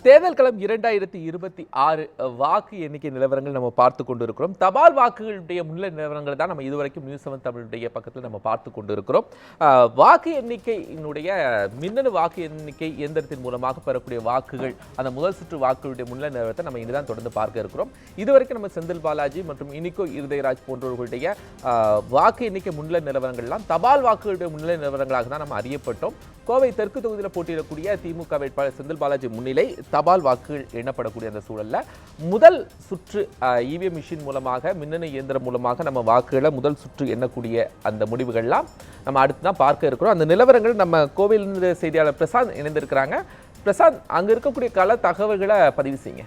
தேர்தல் களம் 2026 வாக்கு எண்ணிக்கை நிலவரங்கள் நம்ம பார்த்து கொண்டிருக்கிறோம். தபால் வாக்குகளுடைய முன்னிலை நிலவரங்கள் தான் நம்ம இதுவரைக்கும் நியூஸ் 7 தமிழுடைய பக்கத்தில் நம்ம பார்த்து கொண்டிருக்கிறோம். வாக்கு எண்ணிக்கையினுடைய மின்னணு வாக்கு எண்ணிக்கை இயந்திரத்தின் மூலமாக பெறக்கூடிய வாக்குகள், அந்த முதல் சுற்று வாக்குகளுடைய முன்னிலை நிலவரத்தை நம்ம இனிதான் தொடர்ந்து பார்க்க இருக்கிறோம். இதுவரைக்கும் நம்ம செந்தில் பாலாஜி மற்றும் இனிகோ இருதயராஜ் போன்றவர்களுடைய வாக்கு எண்ணிக்கை முன்னிலை நிலவரங்கள்லாம் தபால் வாக்குகளுடைய முன்னிலை நிலவரங்களாக தான் நம்ம அறியப்பட்டோம். கோவை தெற்கு தொகுதியில் போட்டியிடக்கூடிய திமுக வேட்பாளர் செந்தில் பாலாஜி முன்னிலை தபால் வாக்குகள் எண்ணப்படக்கூடிய அந்த சூழல்ல முதல் சுற்று இவிஎம் மிஷின் மூலமாக, மின்னணு இயந்திரம் மூலமாக நம்ம வாக்குகளை முதல் சுற்று எண்ணக்கூடிய அந்த முடிவுகள்லாம் நம்ம அடுத்து தான் பார்க்க இருக்கிறோம். அந்த நிலவரங்கள் நம்ம கோவையிலிருந்து செய்தியாளர் பிரசாந்த் இணைந்திருக்கிறாங்க. பிரசாந்த், அங்க இருக்கக்கூடிய கள தகவல்களை பதிவு செய்யுங்க.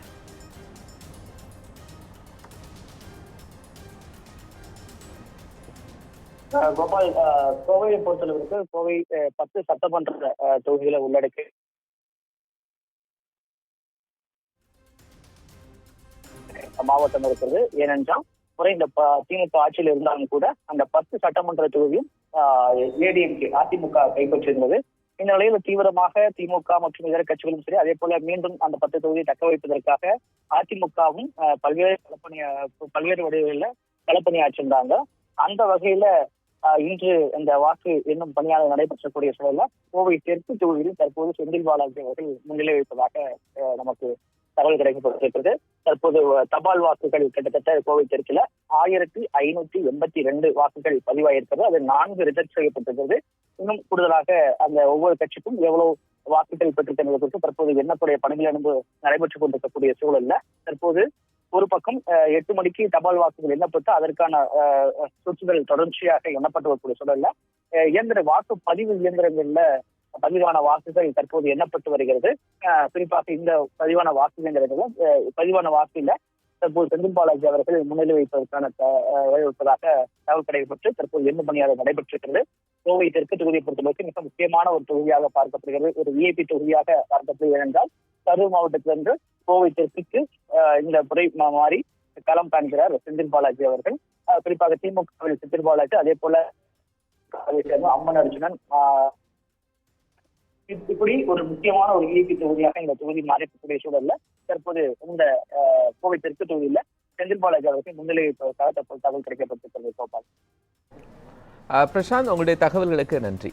கோபால், கோவையை பொறுத்தளவிற்கு கோவை 10 சட்டமன்ற தொகுதிகளை உள்ளடக்கி மாவட்டம் இருக்கிறது. ஏனென்றால் குறைந்த திமுக ஆட்சியில் இருந்தாலும் கூட அந்த 10 சட்டமன்ற தொகுதியும் ஏடிஎம்கே அதிமுக கைப்பற்றியிருந்தது. இந்த நிலையில தீவிரமாக திமுக மற்றும் இதர கட்சிகளும் சரி, அதே போல மீண்டும் அந்த 10 தொகுதியை தக்க வைப்பதற்காக அதிமுகவும் பல்வேறு வடிவுகளில் களப்பணியாற்றிருந்தாங்க. அந்த வகையில இன்று இந்த வாக்கு என்னும் பணியாளர் நடைபெற்றக்கூடிய சூழல்ல கோவை தெற்கு தொகுதியில் தற்போது செந்தில் பாலாஜி அவர்கள் முன்னிலை வைப்பதாக நமக்கு தகவல் கிடைக்கப்பட்டிருக்கிறது. தற்போது தபால் வாக்குகள் கிட்டத்தட்ட கோவை தெற்குல 1582 வாக்குகள் பதிவாயிருக்கிறது. அது 4 ரிஜெக்ட் செய்யப்பட்டிருக்கிறது. இன்னும் கூடுதலாக அந்த ஒவ்வொரு கட்சிக்கும் எவ்வளவு வாக்குகள் பெற்றிருக்கிறது குறித்து தற்போது எண்ணக்கூடிய பணிகள் நடைபெற்றுக் கொண்டிருக்கக்கூடிய சூழல்ல தற்போது ஒரு பக்கம் 8 மணிக்கு தபால் வாக்குகள் எண்ணப்பட்டு அதற்கான சுற்றுகள் தொடர்ச்சியாக எண்ணப்பட்டு வரக்கூடிய சூழல்ல இயந்திர வாக்கு பதிவு இயந்திரங்கள்ல பதிவான வாக்குகள் தற்போது எண்ணப்பட்டு வருகிறது. குறிப்பாக இந்த பதிவான வாக்கு இயந்திரங்களும் பதிவான வாக்குல தற்போது செந்தில் பாலாஜி அவர்கள் முன்னிலை வைப்பதற்கான இருப்பதாக தகவல் கிடைக்கப்பட்டு தற்போது எண்ணும் பணியாக நடைபெற்றிருக்கிறது. கோவை தெற்கு தொகுதியை பொறுத்தவரைக்கும் மிக முக்கியமான ஒரு தொகுதியாக பார்க்கப்படுகிறது. ஒரு விஐபி தொகுதியாக பார்க்கப்படுகிறது. என்றால் கரூர் மாவட்டத்திலிருந்து கோவை தெற்குக்கு இந்த முறை மாறி களம் காண்கிறார் செந்தில் பாலாஜி அவர்கள். குறிப்பாக திமுகவில் செந்தில் பாலாஜி, அதே போல அம்மன் அர்ஜுனன், இப்படி ஒரு முக்கியமான ஒரு விஐபி தொகுதியாக இந்த தொகுதி மாறிக்கூடிய சூழல்ல தற்போது இந்த கோவை தெற்கு தொகுதியில செந்தில் பாலாஜி அவர்கள் முன்னிலை வைப்பதற்காக தற்போது தகவல் கிடைக்கப்பட்டிருக்கிறது. பிரசாந்த், உங்களுடைய தகவல்களுக்கு நன்றி.